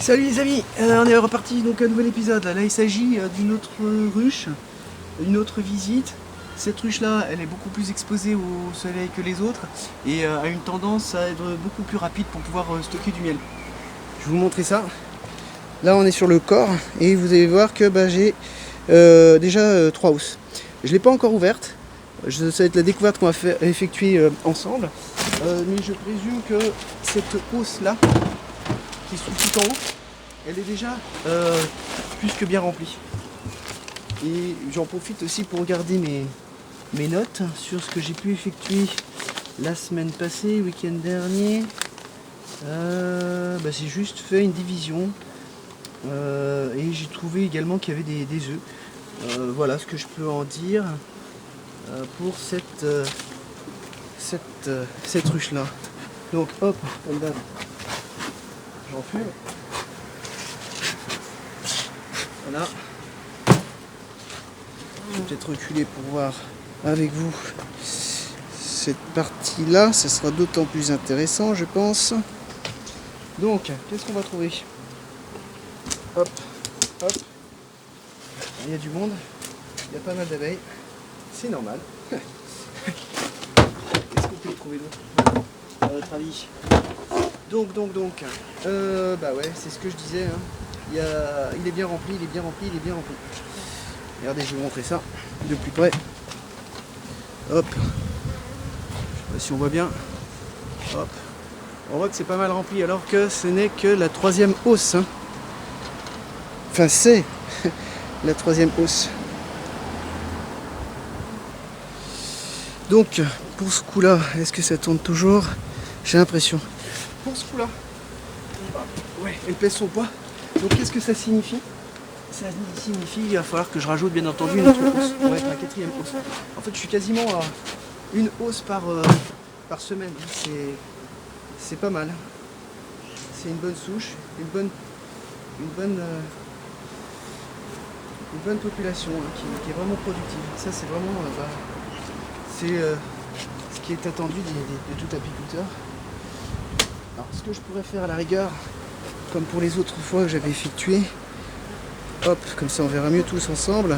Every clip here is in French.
Salut les amis, on est reparti donc un nouvel épisode. Là il s'agit d'une autre ruche, une autre visite. Cette ruche là, elle est beaucoup plus exposée au soleil que les autres et a une tendance à être beaucoup plus rapide pour pouvoir stocker du miel. Je vais vous montrer ça. Là on est sur le corps et vous allez voir que j'ai déjà 3 hausses. Je ne l'ai pas encore ouverte, ça va être la découverte qu'on va effectuer ensemble. Mais je présume que cette hausse là, qui se trouve tout en haut, elle est déjà plus que bien remplie. Et j'en profite aussi pour regarder mes notes sur ce que j'ai pu effectuer la semaine passée, le week-end dernier. J'ai juste fait une division et j'ai trouvé également qu'il y avait des œufs. Voilà ce que je peux en dire pour cette ruche là. Donc hop, comme d'hab, j'en fume. Voilà. Je vais peut-être reculer pour voir avec vous cette partie là, ça sera d'autant plus intéressant je pense. Donc qu'est-ce qu'on va trouver? Hop, hop. Il y a du monde, il y a pas mal d'abeilles, c'est normal. Qu'est-ce qu'on peut trouver d'autre à votre avis? Donc ouais, c'est ce que je disais, hein. Il est bien rempli, il est bien rempli, il est bien rempli. Regardez, je vais vous montrer ça de plus près. Hop. Je sais pas si on voit bien. Hop. On voit que c'est pas mal rempli alors que ce n'est que la 3e hausse, hein. Enfin c'est la 3e hausse. Donc pour ce coup là, est-ce que ça tourne toujours? J'ai l'impression. Pour ce coup là, ouais, elle pèse son poids. Donc qu'est-ce que ça signifie? Ça signifie qu'il va falloir que je rajoute bien entendu une autre hausse. On va être à la 4e hausse. En fait je suis quasiment à une hausse par semaine. C'est pas mal. C'est une bonne souche, une bonne population, hein, qui est vraiment productive. Ça c'est vraiment ce qui est attendu de tout apiculteur. Alors ce que je pourrais faire à la rigueur, comme pour les autres fois que j'avais effectué, hop, comme ça on verra mieux tous ensemble,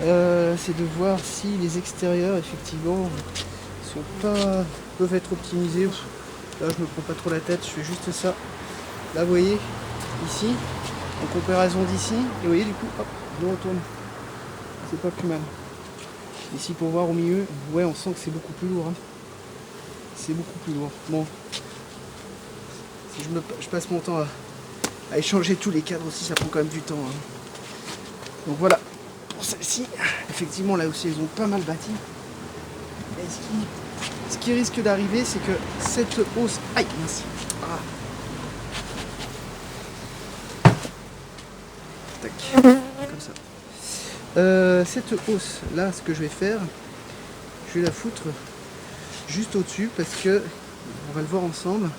c'est de voir si les extérieurs effectivement peuvent être optimisés. Là je me prends pas trop la tête, je fais juste ça. Là vous voyez, ici, en comparaison d'ici, et vous voyez du coup, hop, je retourne. C'est pas plus mal. Ici pour voir au milieu, ouais on sent que c'est beaucoup plus lourd, hein. C'est beaucoup plus lourd. Bon, si je passe mon temps à échanger tous les cadres aussi, ça prend quand même du temps, hein. Donc voilà, pour celle-ci, effectivement là aussi elles ont pas mal bâti. Et ce qui risque d'arriver, c'est que cette hausse... Aïe, mince. Ah. Tac, comme ça. Cette hausse là, ce que je vais faire, je vais la foutre juste au-dessus parce que, on va le voir ensemble,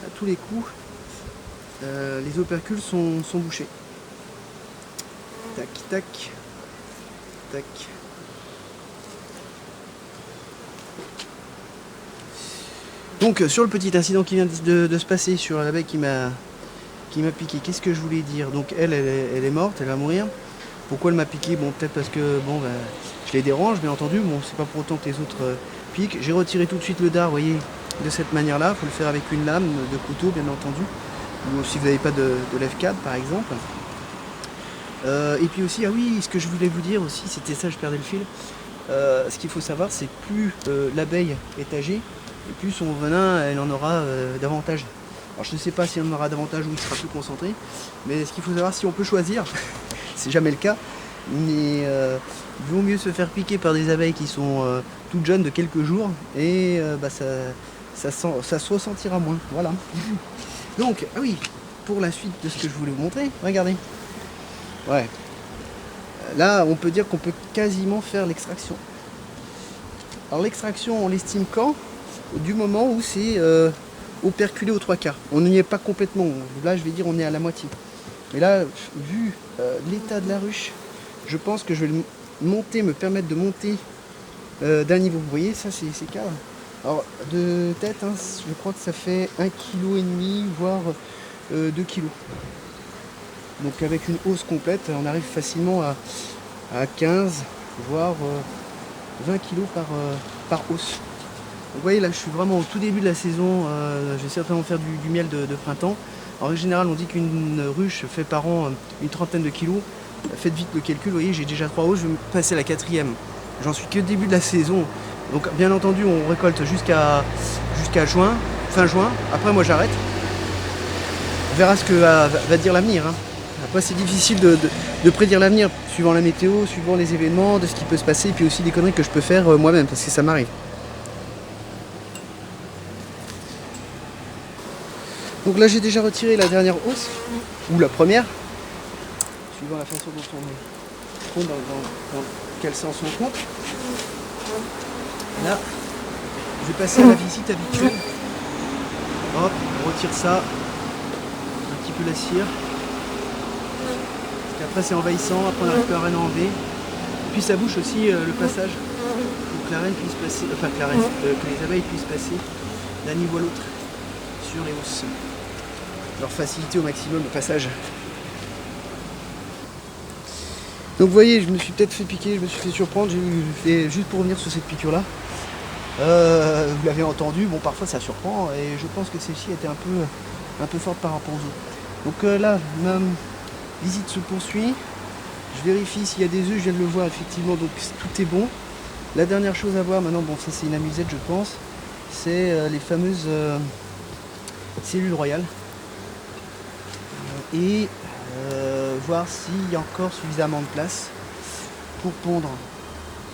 à tous les coups, les opercules sont bouchés. Tac, tac, tac. Donc sur le petit incident qui vient de se passer sur l'abeille qui m'a piqué, qu'est-ce que je voulais dire? Donc elle est morte, elle va mourir. Pourquoi elle m'a piqué? Bon, peut-être parce que je les dérange, bien entendu. Bon, c'est pas pour autant que les autres piquent. J'ai retiré tout de suite le dard, vous voyez, de cette manière-là. Il faut le faire avec une lame de couteau, bien entendu. Ou si vous n'avez pas de lève-cadre, par exemple. Et puis aussi, ah oui, ce que je voulais vous dire aussi, c'était ça, je perdais le fil. Ce qu'il faut savoir, c'est que plus l'abeille est âgée, et plus son venin, elle en aura davantage. Alors je ne sais pas si on en aura davantage ou il sera plus concentré, mais ce qu'il faut savoir, si on peut choisir, c'est jamais le cas, mais il vaut mieux se faire piquer par des abeilles qui sont toutes jeunes de quelques jours, et ça se ressentira moins. Voilà. Donc, ah oui, pour la suite de ce que je voulais vous montrer, regardez. Ouais. Là, on peut dire qu'on peut quasiment faire l'extraction. Alors l'extraction, on l'estime quand? Du moment où c'est operculé aux 3/4. On n'y est pas complètement. Là, je vais dire on est à la moitié. Mais là, vu l'état de la ruche, je pense que je vais me permettre de monter d'un niveau. Vous voyez, ça c'est calme. Alors de tête, hein, je crois que ça fait 1,5 kg, voire 2 kg. Donc avec une hausse complète, on arrive facilement à 15 voire 20 kg par hausse. Donc vous voyez là je suis vraiment au tout début de la saison, je vais certainement faire du miel de printemps. En règle générale on dit qu'une ruche fait par an une trentaine de kilos. Faites vite le calcul, vous voyez j'ai déjà 3 hausses, je vais me passer à la 4e. J'en suis que au début de la saison. Donc bien entendu on récolte jusqu'à juin, fin juin. Après moi j'arrête. On verra ce que va dire l'avenir. Hein. Après c'est difficile de prédire l'avenir suivant la météo, suivant les événements, de ce qui peut se passer, et puis aussi des conneries que je peux faire moi-même, parce que ça m'arrive. Donc là j'ai déjà retiré la dernière hausse, ou la première, suivant la façon dont on compte dans quel sens on compte. Là, je vais passer à la visite habituelle. Hop, on retire ça, un petit peu la cire. Après c'est envahissant, après on n'arrive plus à rien enlever. Puis ça bouche aussi le passage pour que la reine puisse passer, que les abeilles puissent passer d'un niveau à l'autre sur les hausses. Leur faciliter au maximum le passage. Donc vous voyez, je me suis peut-être fait piquer, je me suis fait surprendre, juste pour revenir sur cette piqûre là. Vous l'avez entendu, bon parfois ça surprend et je pense que celle-ci était un peu forte par rapport aux autres. Donc là, ma visite se poursuit. Je vérifie s'il y a des œufs, je viens de le voir effectivement, donc tout est bon. La dernière chose à voir maintenant, bon ça c'est une amusette je pense, c'est les fameuses cellules royales. Et voir s'il y a encore suffisamment de place pour pondre.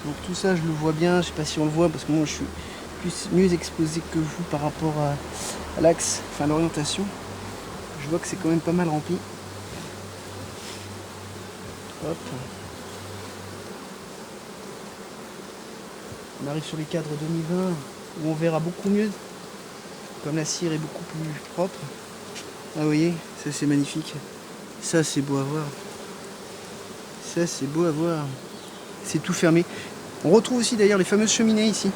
Donc tout ça je le vois bien, je sais pas si on le voit parce que moi je suis mieux exposé que vous par rapport à l'axe, enfin l'orientation. Je vois que c'est quand même pas mal rempli. Hop. On arrive sur les cadres 2020 où on verra beaucoup mieux, comme la cire est beaucoup plus propre. Ah vous voyez, ça c'est magnifique. Ça c'est beau à voir. Ça c'est beau à voir. C'est tout fermé. On retrouve aussi d'ailleurs les fameuses cheminées ici.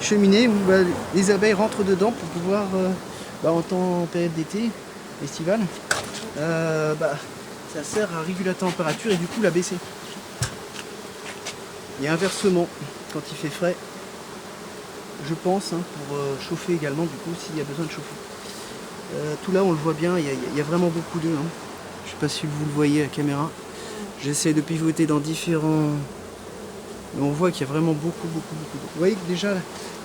Cheminées où les abeilles rentrent dedans pour pouvoir, en période d'été, estivale, ça sert à réguler la température et du coup la baisser. Et inversement, quand il fait frais, je pense, pour chauffer également du coup s'il y a besoin de chauffer. Tout là on le voit bien, il y a vraiment beaucoup d'œufs. Je sais pas si vous le voyez à la caméra. J'essaie de pivoter dans différents... Mais on voit qu'il y a vraiment beaucoup d'œufs. Vous voyez que déjà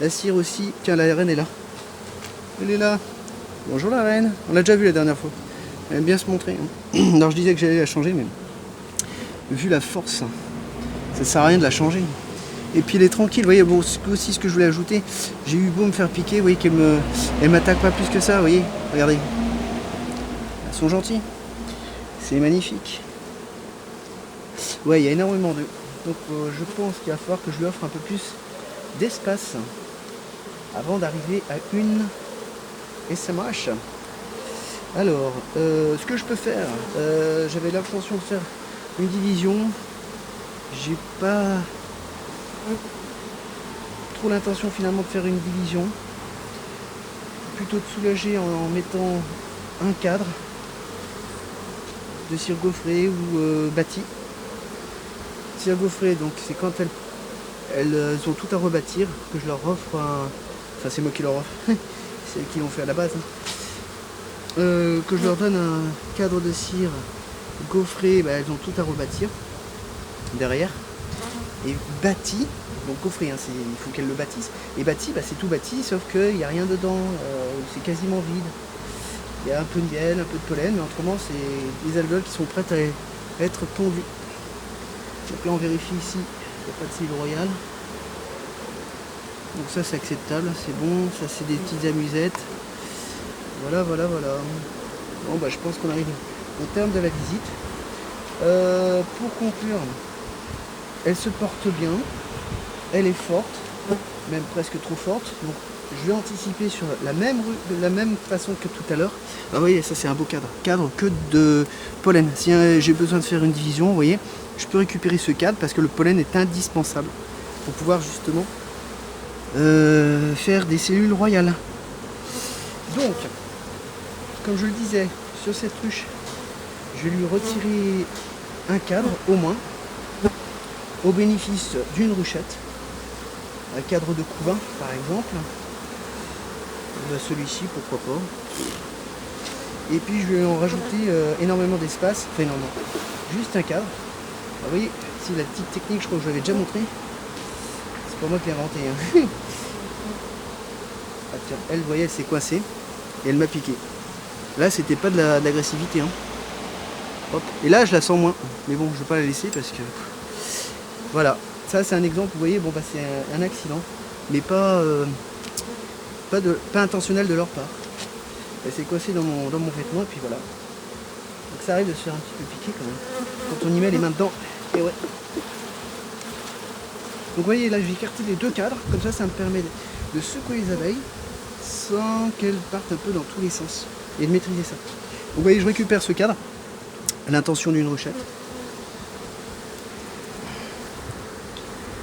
la cire aussi... Tiens, la reine est là. Elle est là. Bonjour la reine. On l'a déjà vue la dernière fois. Elle aime bien se montrer. Alors je disais que j'allais la changer, mais vu la force, ça sert à rien de la changer. Et puis elle est tranquille, vous voyez, bon, c'est aussi ce que je voulais ajouter. J'ai eu beau me faire piquer, vous voyez qu'elle m'attaque pas plus que ça, vous voyez. Regardez. Elles sont gentilles. C'est magnifique. Ouais, il y a énormément d'œufs. Donc je pense qu'il va falloir que je lui offre un peu plus d'espace avant d'arriver à une SMH. Alors, ce que je peux faire, j'avais l'intention de faire une division. J'ai pas trop l'intention finalement de faire une division. Plutôt de soulager en mettant un cadre de cire gaufrée ou bâti. Cire gaufrée, donc c'est quand elles ont tout à rebâtir que je leur offre un... Enfin c'est moi qui leur offre, c'est elles qui l'ont fait à la base. Que je leur donne un cadre de cire gaufré, elles ont tout à rebâtir derrière. Et bâti, donc gaufré, il faut qu'elles le bâtissent. Et bâti, c'est tout bâti, sauf qu'il n'y a rien dedans, c'est quasiment vide. Il y a un peu de miel, un peu de pollen, mais autrement c'est des alvéoles qui sont prêtes à être pondues. Donc là on vérifie ici, il n'y a pas de cellule royale. Donc ça c'est acceptable, c'est bon, ça c'est des petites amusettes. Voilà. Bon je pense qu'on arrive au terme de la visite. Pour conclure, elle se porte bien, elle est forte, même presque trop forte. Donc je vais anticiper sur de la même façon que tout à l'heure. Vous voyez, ça c'est un beau cadre que de pollen. Si j'ai besoin de faire une division, vous voyez, je peux récupérer ce cadre parce que le pollen est indispensable pour pouvoir justement faire des cellules royales. Donc, comme je le disais, sur cette ruche, je vais lui retirer un cadre au moins, au bénéfice d'une ruchette, un cadre de couvain par exemple. Celui-ci, pourquoi pas. Et puis je vais en rajouter énormément d'espace, enfin énormément, juste un cadre. Alors, vous voyez, si la petite technique, je crois que je l'avais déjà montré, c'est pas moi qui l'ai inventé. Hein. Ah, tiens, elle, vous voyez, elle s'est coincée et elle m'a piqué. Là, c'était pas de l'agressivité. Hein. Hop. Et là, je la sens moins. Mais bon, je vais pas la laisser parce que... Voilà, ça c'est un exemple, vous voyez, bon bah c'est un accident, mais pas intentionnel de leur part. Elle s'est coincée dans mon vêtement et puis voilà. Donc ça arrive de se faire un petit peu piquer quand même. Quand on y met les mains dedans. Et ouais. Donc vous voyez là je vais écarter les deux cadres, comme ça me permet de secouer les abeilles sans qu'elles partent un peu dans tous les sens. Et de maîtriser ça. Donc vous voyez je récupère ce cadre à l'intention d'une ruchette.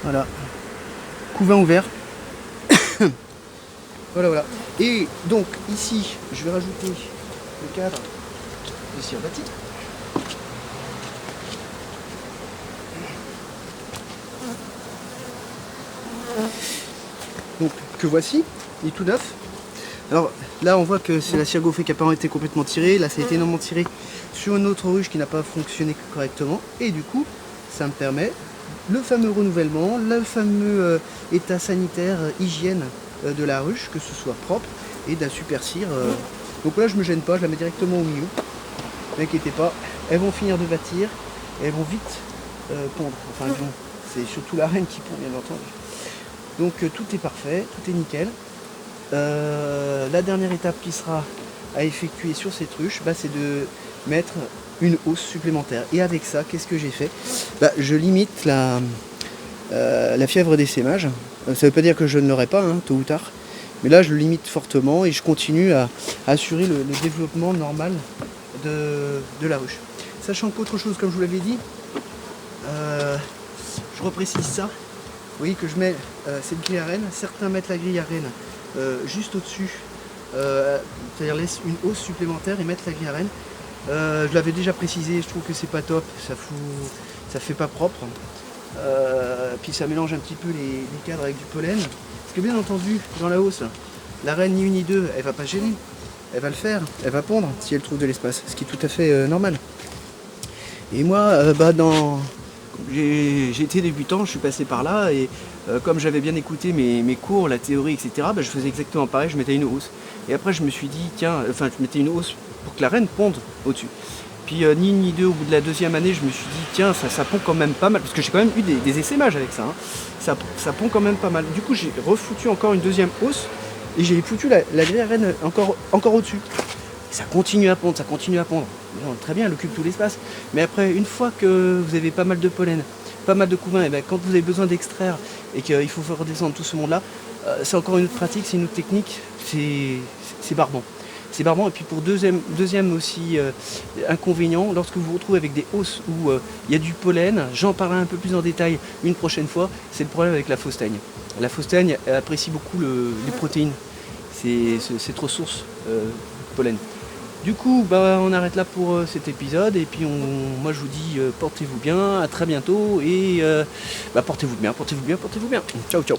Voilà. Couvain ouvert. Voilà. Et donc ici, je vais rajouter le cadre de cire bâtie. Donc que voici, il est tout neuf. Alors là on voit que c'est la cire gaufrée qui n'a pas été complètement tirée. Là ça a été énormément tiré sur une autre ruche qui n'a pas fonctionné correctement. Et du coup, ça me permet le fameux renouvellement, le fameux état sanitaire, hygiène de la ruche, que ce soit propre et de la super cire. Donc là je me gêne pas, je la mets directement au milieu. N'inquiétez pas, elles vont finir de bâtir, et elles vont vite pondre. Enfin bon, c'est surtout la reine qui pond bien entendu. Donc tout est parfait, tout est nickel. La dernière étape qui sera à effectuer sur cette ruche, c'est de mettre une hausse supplémentaire. Et avec ça, qu'est-ce que j'ai fait? Je limite la fièvre d'essaimage. Ça ne veut pas dire que je ne l'aurai pas, hein, tôt ou tard. Mais là, je le limite fortement et je continue à assurer le développement normal de la ruche. Sachant qu'autre chose, comme je vous l'avais dit, je reprécise ça. Vous voyez que je mets cette grille à reine. Certains mettent la grille à reine juste au-dessus. C'est-à-dire laissent une hausse supplémentaire et mettent la grille à reine. Je l'avais déjà précisé, je trouve que c'est pas top, ça fait pas propre. Puis ça mélange un petit peu les cadres avec du pollen. Parce que bien entendu, dans la hausse, la reine ni une ni deux, elle va pas gêner. Elle va le faire, elle va pondre si elle trouve de l'espace, ce qui est tout à fait normal. Et moi, j'ai été débutant, je suis passé par là et comme j'avais bien écouté mes cours, la théorie, etc., je faisais exactement pareil, je mettais une hausse. Et après je me suis dit, tiens, je mettais une hausse pour que la reine ponde au-dessus. Puis ni une ni deux, au bout de la deuxième année, je me suis dit, tiens, ça pond quand même pas mal, parce que j'ai quand même eu des essaimages avec ça, hein. Ça pond quand même pas mal. Du coup, j'ai refoutu encore une deuxième hausse, et j'ai foutu la grille à reine encore au-dessus. Ça continue à pondre, ça continue à pondre. Bon, très bien, elle occupe tout l'espace. Mais après, une fois que vous avez pas mal de pollen, pas mal de couvain, et quand vous avez besoin d'extraire et qu'il faut faire redescendre tout ce monde-là, c'est encore une autre pratique, c'est une autre technique, c'est barbant. C'est barbant. Et puis pour deuxième aussi inconvénient, lorsque vous vous retrouvez avec des hausses où il y a du pollen, j'en parlerai un peu plus en détail une prochaine fois, c'est le problème avec la fausse teigne. La fausse teigne apprécie beaucoup les protéines, cette ressource pollen. Du coup, on arrête là pour cet épisode et puis moi je vous dis portez-vous bien, à très bientôt et portez-vous bien. Ciao ciao.